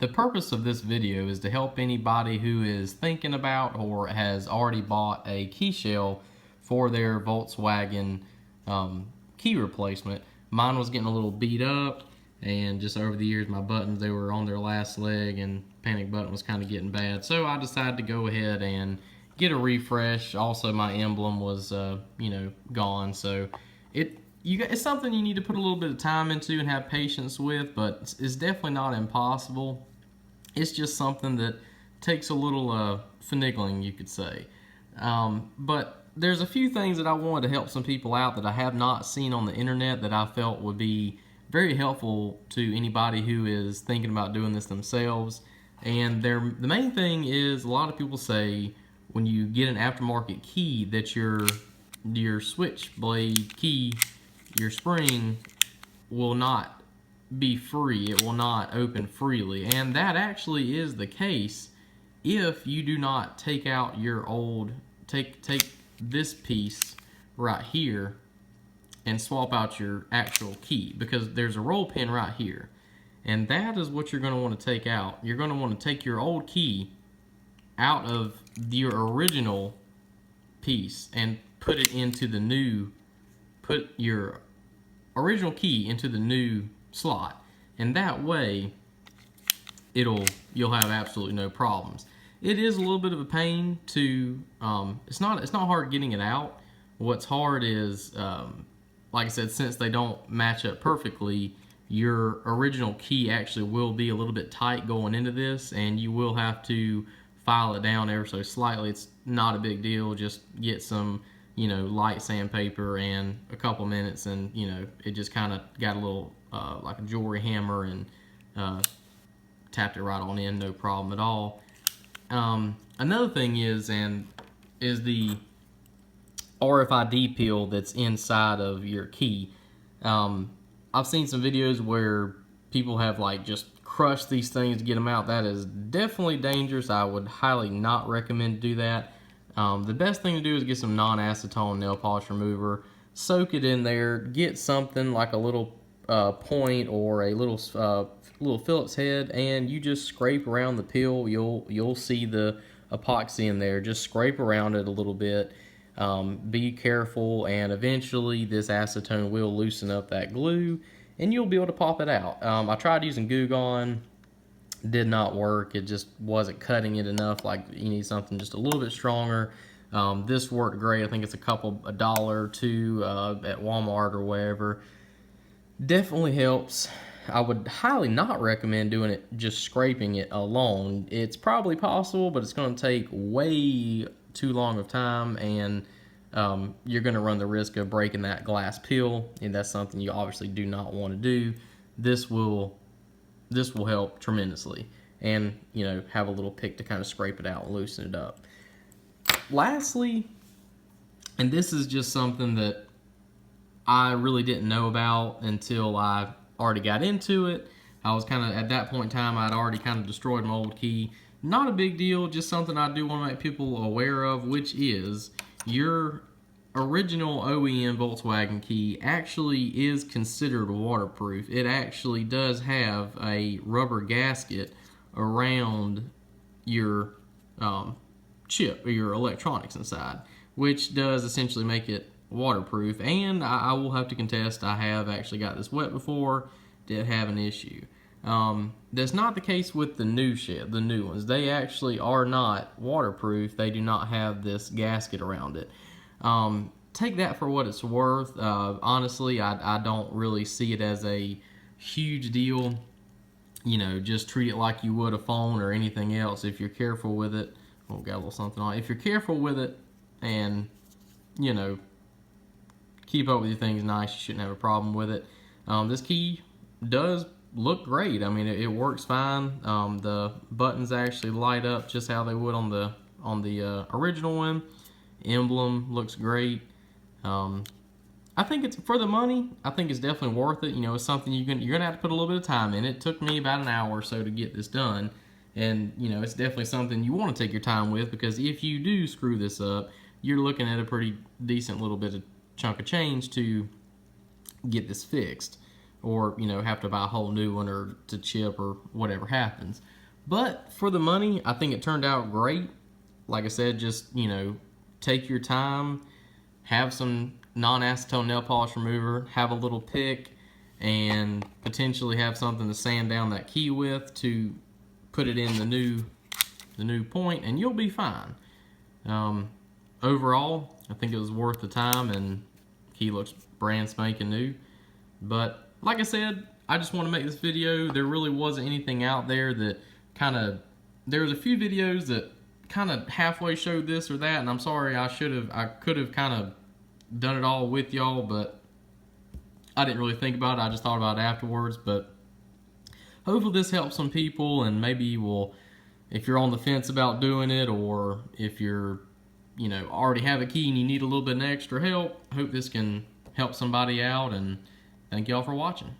The purpose of this video is to help anybody who is thinking about or has already bought a key shell for their Volkswagen key replacement. Mine was getting a little beat up, and just over the years my buttons, they were on their last leg and panic button was kind of getting bad. So I decided to go ahead and get a refresh. Also my emblem was gone, so it's something you need to put a little bit of time into and have patience with, but it's definitely not impossible. It's just something that takes a little finagling, you could say. But there's a few things that I wanted to help some people out that I have not seen on the internet that I felt would be very helpful to anybody who is thinking about doing this themselves. And the main thing is, a lot of people say when you get an aftermarket key that your switchblade key, your spring, will not be free. It will not open freely, and that actually is the case if you do not take out your old take this piece right here and swap out your actual key, because there's a roll pin right here, and that is what you're going to want to take out. You're going to want to take your old key out of your original piece and put your original key into the new slot, and that way you'll have absolutely no problems. It is a little bit of a pain to it's not hard getting it out. What's hard is like I said, since they don't match up perfectly, your original key actually will be a little bit tight going into this, and you will have to file it down ever so slightly. It's not a big deal. Just get some light sandpaper and a couple minutes, and it just kind of got a little like a jewelry hammer, and tapped it right on in, no problem at all. Another thing is the RFID peel that's inside of your key. I've seen some videos where people have just crushed these things to get them out. That is definitely dangerous. I would highly not recommend to do that. The best thing to do is get some non-acetone nail polish remover, soak it in there, get something like a little point or a little Phillips head, and you just scrape around the peel. You'll see the epoxy in there. Just scrape around it a little bit. Be careful, and eventually this acetone will loosen up that glue, and you'll be able to pop it out. I tried using Goo Gone. Did not work. It just wasn't cutting it enough. Like, you need something just a little bit stronger. This worked great. I think it's a dollar or two at Walmart or wherever. Definitely helps. I would highly not recommend doing it just scraping it alone. It's probably possible, but it's going to take way too long of time, and you're going to run the risk of breaking that glass peel, and that's something you obviously do not want to do. This will help tremendously, and have a little pick to kind of scrape it out and loosen it up. Lastly, and this is just something that I really didn't know about until I already got into it. I was kind of, at that point in time, I'd already kind of destroyed my old key. Not a big deal, just something I do want to make people aware of, which is your original OEM Volkswagen key actually is considered waterproof. It actually does have a rubber gasket around your chip or your electronics inside, which does essentially make it waterproof. And I will have to contest, I have actually got this wet before, did have an issue. That's not the case with the new ones. They actually are not waterproof. They do not have this gasket around it. Take that for what it's worth. Honestly, I don't really see it as a huge deal. Just treat it like you would a phone or anything else. If you're careful with it, oh, got a little something on it. If you're careful with it and, keep up with your things nice, you shouldn't have a problem with it. This key does look great. I mean, it works fine. The buttons actually light up just how they would on the original one. Emblem looks great. I think it's, for the money, I think it's definitely worth it. It's something you're gonna have to put a little bit of time in. It took me about an hour or so to get this done, and it's definitely something you want to take your time with, because if you do screw this up, you're looking at a pretty decent little bit of chunk of change to get this fixed. or have to buy a whole new one or to chip or whatever happens. But for the money, I think it turned out great. Like I said, just take your time, have some non-acetone nail polish remover, have a little pick, and potentially have something to sand down that key with to put it in the new point, and you'll be fine. Overall, I think it was worth the time, and key looks brand spanking new. But like I said, I just want to make this video. There really wasn't anything out there that there was a few videos that kind of halfway showed this or that, and I'm sorry, I could have kind of done it all with y'all, but I didn't really think about it. I just thought about it afterwards. But hopefully this helps some people, and maybe you will, if you're on the fence about doing it, or if you're already have a key and you need a little bit of extra help, hope this can help somebody out. And thank y'all for watching.